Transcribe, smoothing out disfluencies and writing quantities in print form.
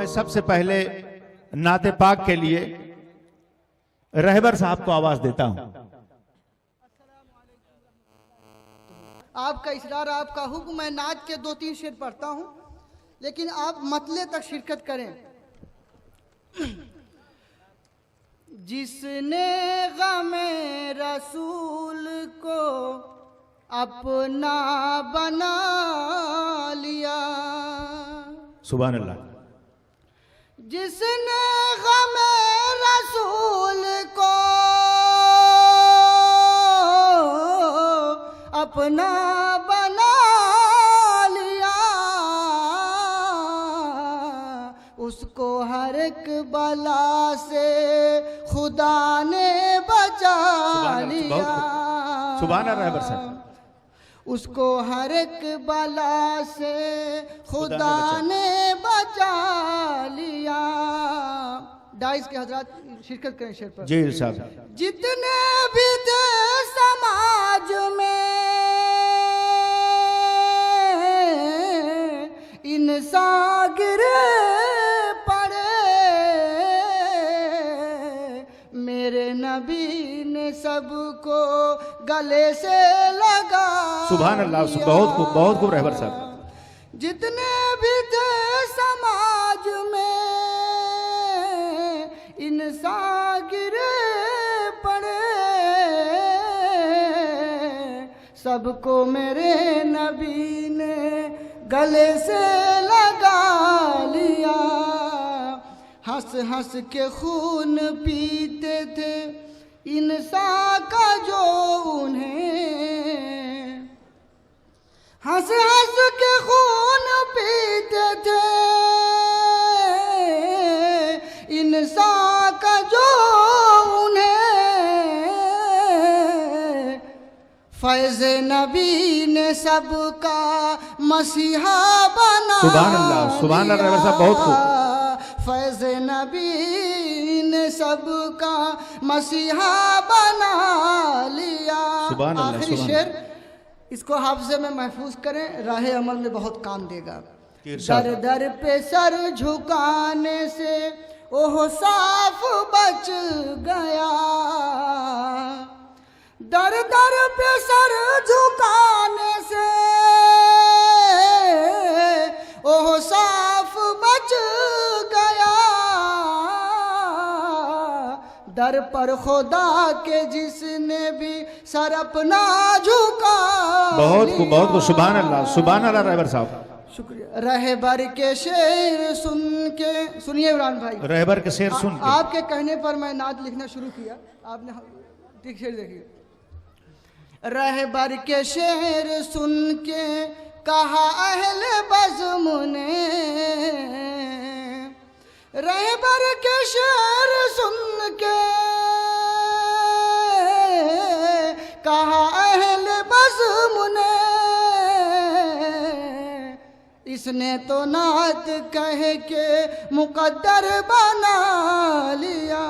मैं सबसे पहले नाते पाक के लिए रहबर साहब को आवाज देता हूं। आपका इसरार, आपका हुक्म, मैं नाच के 2-3 शेर पढ़ता हूं, लेकिन आप मतले तक शिरकत करें। जिसने गमे रसूल को अपना बना लिया, सुभान अल्लाह। जिसने गमे रसूल को अपना बना लिया, उसको हर एक बला से खुदा ने बचा लिया। सुभान अल्लाह। उसको हर एक बला से खुदा ने बचा लिया। डाइस के हजरात शिरकत करें शेर पर। जी साहब। जितने भी थे समाज में इंसान गिरे पड़े, मेरे नबी ने सबको गले से लगा। सुभान अल्लाह। बहुत खूब रहबर साहब। जितने भी थे समाज में इंसान गिरे पड़े, सबको मेरे नबी ने गले से लगा लिया। हंस हंस के खून पीते थे इंसान का जो उन्हें, हंस हंस के खून पीते थे इंसान का जो उन्हें, फैज़ नबी ने सबका मसीहा बना। सुभान अल्लाह। सुभान अल्लाह साहब, बहुत खूब। फैज़ नबी ने सबका मसीहा बना लिया। आखिरी शेर, इसको हाफ़ज़े में महफूज करें, राह अमल में बहुत काम देगा। दर दर पे सर झुकाने से ओह साफ बच गया, दर दर पे सर झुकाने से ओह साफ बच गया, दर पर खुदा के जिसने भी सर अपना झुका। बहुत को सुभान अल्लाह। सुभान अल्लाह रहबर साहब, शुक्रिया। रहबर के शेर सुन के, सुनिए इमरान भाई, रहबर के शेर सुन के। आपके कहने पर मैं नात लिखना शुरू किया, आपने शेर देखिए। रहबर के शेर सुन के कहा अहले बज़्म ने, रहबर के शेर सुन के कहा अहले बज़्म ने, इसने तो नात कह के मुकद्दर बना लिया।